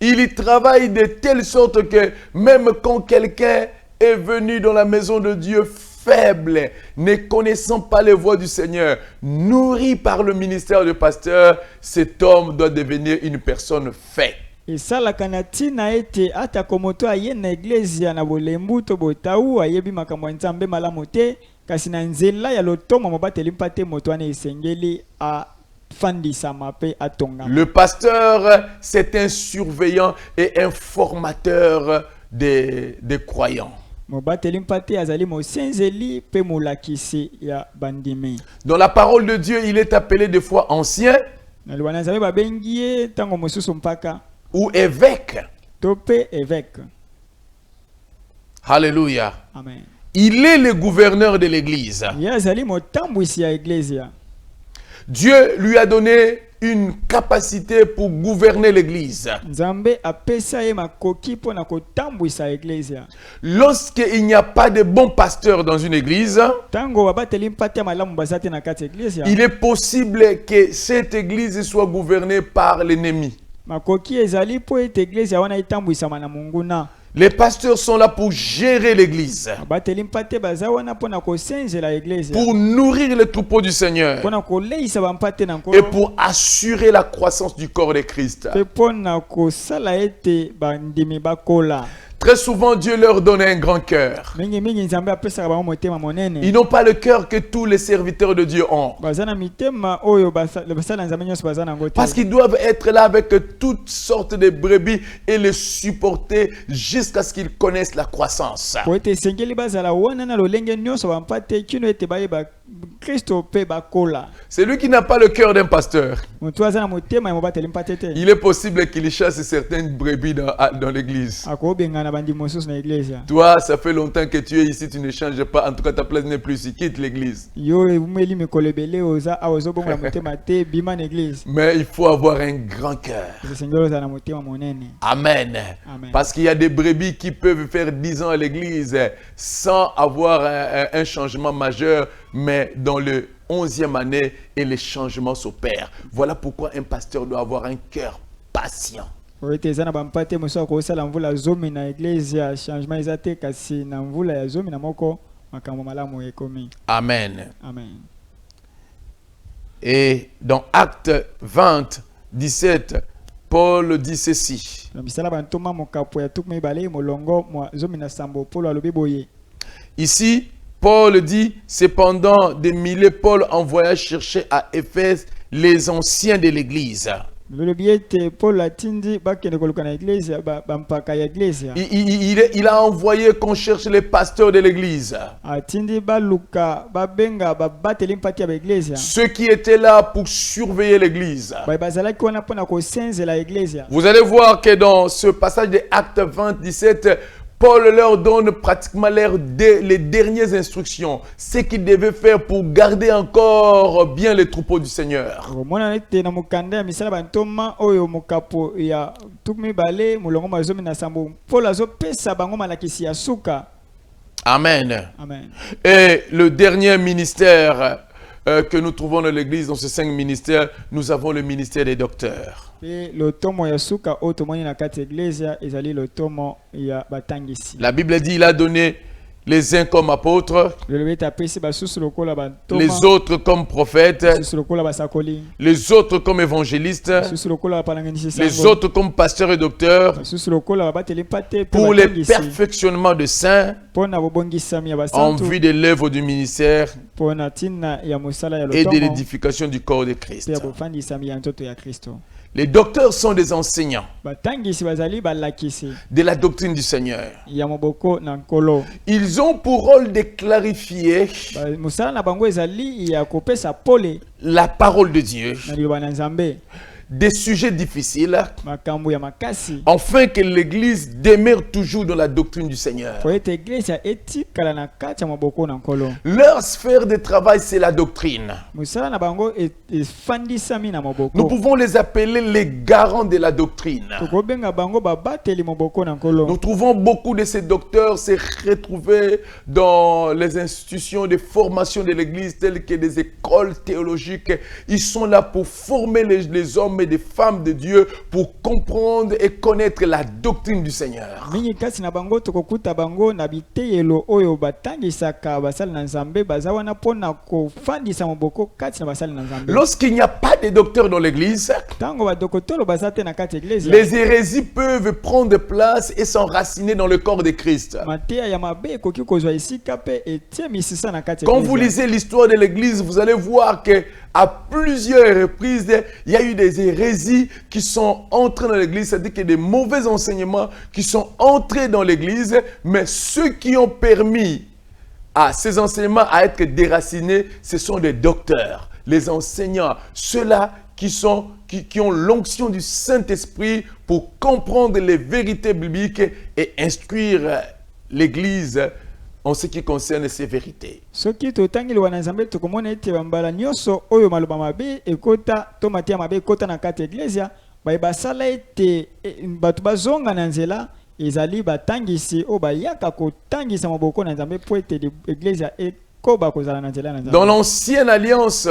Il travaille de telle sorte que même quand quelqu'un est venu dans la maison de Dieu faible, ne connaissant pas les voies du Seigneur, nourri par le ministère du pasteur, cet homme doit devenir une personne faite. Esalaka na tina ete ata komoto aye na iglesia na bolembu to botau ayebi makambo ya Nzambe malamu te kasi na nzela ya lotomo mobateli mpate moto ane esengeli a fandisama pe atonga. Le pasteur, c'est un surveillant et un formateur des croyants. Mobateli mpate azali mosenzeli pe molakisi ya bandimi. Dans la parole de Dieu, il est appelé des fois ancien Na liwana Nzambe babengi ye tango mosusu mpaka ou évêque. to pe évêque. Alléluia. Amen. Il est le gouverneur de l'église. Ye azali motambwisi ya iglesia. Dieu lui a donné une capacité pour gouverner l'église. Nzambe apesa ye makoki po na kotambwisa iglesia. Lorsqu'il n'y a pas de bons pasteurs dans une église, Tango babateli mpate ya malamu bazate na kati iglesia. il est possible que cette église soit gouvernée par l'ennemi. Makoki ezali po ete iglesia wana itambwisama na munguna. Les pasteurs sont là pour gérer l'église, Babateli mpate baza wana po na kosenzela iglesia. pour nourrir les troupeaux du Seigneur Po na koleisa bampate na et nkolo. pour assurer la croissance du corps de Christ. Pe po na kosala ete bandimi bakola. Très souvent, Dieu leur donne un grand cœur. Mingi Nzambe apesaka bango motema monene. Ils n'ont pas le cœur que tous les serviteurs de Dieu ont. Baza na mitema oyo basala Nzambe nyonso baza nango te. Parce qu'ils doivent être là avec toutes sortes de brebis et les supporter jusqu'à ce qu'ils connaissent la croissance. Po ete esengeli bazala wana na lolenge nyonso bampate kino ete bayeba Kristo pe bakola. Celui qui n'a pas le cœur d'un pasteur, Moto aza na motema ya mobateli mpate te. il est possible qu'il chasse certaines brebis dans l'église. Akobenga na bandi mosusu na iglesia. Toi, ça fait longtemps que tu es ici, tu ne changes pas. En tout cas, ta place n'est plus ici. Quitte l'église. Yo umeli mikolo ebele oza awozo bongo na motema te bima na église. Mais il faut avoir un grand cœur. Esengeli oza na motema monene. Amen. Amen. Parce qu'il y a des brebis qui peuvent faire 10 ans à l'église sans avoir un changement majeur, mais dans le 11e année, et les changements s'opèrent. Voilà pourquoi un pasteur doit avoir un cœur patient. Oete eza na bampate mosusu akosala mvula zomi na iglesia changement eza te kasi na mvula ya zomi na moko makambo malamu ekomi. Amen. Amen. Et dans Acte 20, 17, Paul dit ceci. Na misala bantoma mokapo ya tukumi bale molongo mwa zomi na sambo Paulo alobi boye. Ici, Paul dit, cependant, des milliers, Paul envoya chercher à Éphèse les anciens de l'église. Lolobi ete Paul atindi bakende koluka na iglesia bampaka ya iglesia. Il a envoyé qu'on cherche les pasteurs de l'église. Atindi baluka babenga babateli mpati ya iglesia. Ceux qui étaient là pour surveiller l'église. Bazalaki wana pona kosenzela iglesia. Vous allez voir que dans ce passage de Actes 20, 17, Paul leur donne pratiquement les dernières instructions, ce qu'ils devaient faire pour garder encore bien les troupeaux du Seigneur. Mona ete na mukanda ya misala bantoma oyo mokapo ya tukumi bale mulongo mazomi na sambo Paul azo pesa bango malakisi ya suka. Amen. Amen. Et le dernier ministère que nous trouvons dans l'Église, dans ces 5 ministères, nous avons le ministère des docteurs. Pe le tomo ya suka o tomoni na kati iglesia ezali le tomo ya batangisi. La Bible dit il a donné les uns comme apôtres, Le apesi basusu lokola bantoma. les autres comme prophètes, Basusu lokola basakoli. les autres comme évangélistes, Basusu lokola bapalanganisi les sango. autres comme pasteurs et docteurs, Basusu lokola babateli pate pe pour le batangisi. perfectionnement de saints Pona bobongisami ya en basantu. vue de l'œuvre du ministère Pona tina ya mosala ya et de lotomo. l'édification du corps de Christ. Pe bofandisami ya nzoto ya Kristo. Les docteurs sont des enseignants Batangisi bazali balakisi de la doctrine du Seigneur. ya moboko na nkolo. Ils ont pour rôle de clarifier Mosala na bango ezali ya kopesa pole la parole de Dieu, na liloba na Nzambe. des sujets difficiles, Makambo ya makasi. afin que l'Église demeure toujours dans la doctrine du Seigneur. Po ete iglesia etikala na kati ya maboko na nkolo. Leur sphère de travail, c'est la doctrine. Mosala na bango efandisami na Nous maboko. pouvons les appeler les garants de la doctrine. Tokobenga bango babateli maboko na nkolo. Nous trouvons beaucoup de ces docteurs se retrouver dans les institutions de formation de l'Église, telles que des écoles théologiques. Ils sont là pour former les hommes et des femmes de Dieu pour comprendre et connaître la doctrine du Seigneur. Mingi kasi na bango tokokuta bango na biteyelo oyo batangisaka basali na Nzambe baza wana pona kofandisa maboko kati na basali na Nzambe. Lorsqu'il n'y a pas de docteurs dans l'Église, Tango badokotolo baza te na kati ya iglesia. les hérésies peuvent prendre place et s'enraciner dans le corps de Christ. Mateya ya mabe ekoki kozwa esika pe etie misisa na kati ya Quand vous iglesia. lisez l'histoire de l'Église, vous allez voir que à plusieurs reprises, il y a eu des hérésies qui sont entrées dans l'Église, c'est-à-dire que des mauvais enseignements qui sont entrés dans l'Église, mais ceux qui ont permis à ces enseignements à être déracinés, ce sont des docteurs, les enseignants, ceux-là qui ont l'onction du Saint-Esprit pour comprendre les vérités bibliques et instruire l'Église en ce qui concerne ces vérités. Soki totangi liwa na Nzambe tokomona ete bambala nyonso oyo maloba mabe ekota to mateya mabe ekota na kati ya iglesia basala ete bato bazonga na nzela ezali batangisi oyo bayaka kotangisa maboko na Nzambe po ete iglesia ekoba kozala na nzela na Nzambe. Dans l'ancienne alliance,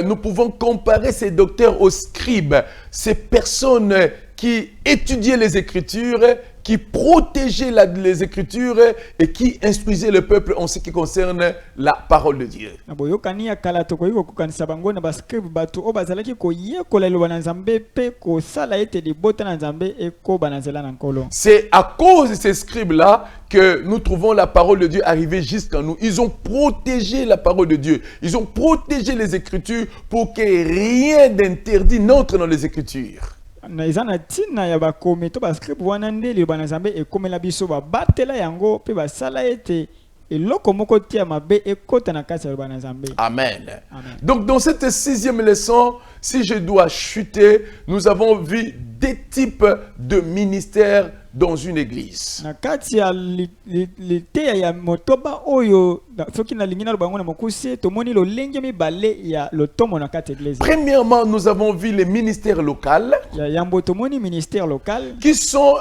nous pouvons comparer ces docteurs aux scribes, ces personnes qui étudiaient les Écritures, qui protégeaient les Écritures et qui instruisaient le peuple en ce qui concerne la parole de Dieu. Na boyokani ya kala tokoki kokanisa bango na bascribe bato oyo bazalaki koyekola liloba na Nzambe pe kosala ete libota na Nzambe ekoba na nzela na nkolo. C'est à cause de ces scribes-là que nous trouvons la parole de Dieu arriver jusqu'à nous. Ils ont protégé la parole de Dieu. Ils ont protégé les Écritures pour que rien d'interdit n'entre dans les Écritures. Na eza na tina ya bakomi to bascribe wana nde liloba na Nzambe ekomela biso babatela yango pe basala ete eloko moko tia mabe ekota na kati ya liloba na Nzambe. Amen. Amen. Donc dans cette 6e leçon, si je dois chuter, nous avons vu des types de ministères dans une église. Na kati ya liteya ya motoba oyo soki na lingina lo bango na mokusi tomoni lolenge mibale ya lotomo na kati ya église. Premièrement, nous avons vu les ministères locaux Ya yambo tomoni ministère local qui sont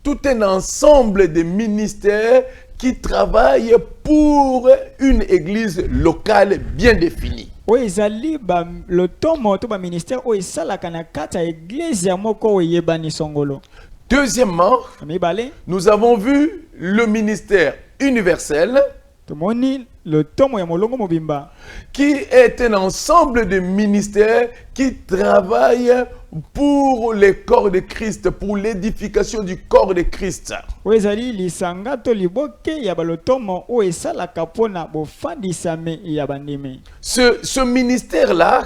tout un ensemble de ministères qui travaillent pour une église locale bien définie. oyo ezali ba lotomo to ba ministère oyo esalaka na kati ya église ya moko oyo eyebani songolo. Deuxièmement, Mibale nous avons vu le ministère universel tomoni lotomo ya molongo mobimba qui est un ensemble de ministères qui travaillent pour le corps de Christ, pour l'édification du corps de Christ. oyo ezali lisanga to liboke ya balotomo oyo esalaka mpona bofandisame ya bandimi. Ce ministère-là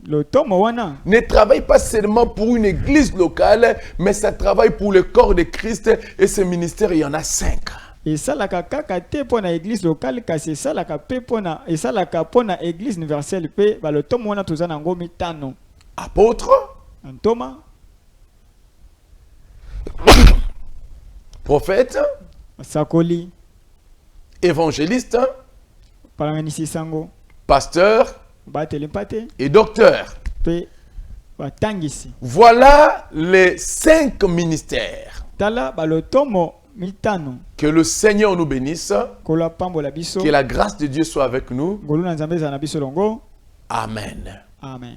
Lotomo wana ne travaille pas seulement pour une église locale, mais ça travaille pour le corps de Christ. Et ce ministère, il y en a 5. esalaka kaka te mpona église locale kasi esalaka mpona église universelle pe balotomo wana toza nango mitano. Apôtre, Antoma, prophète, sakoli, évangéliste, palanganisi sango, pasteur bateli mpate et docteur. pe batangisi. Voilà les 5 ministères. Tala balotomo mitano Que le Seigneur nous bénisse. kola pambola biso Que la grâce de Dieu soit avec nous. ngolu na nzambe ezala na biso longo Amen. amen.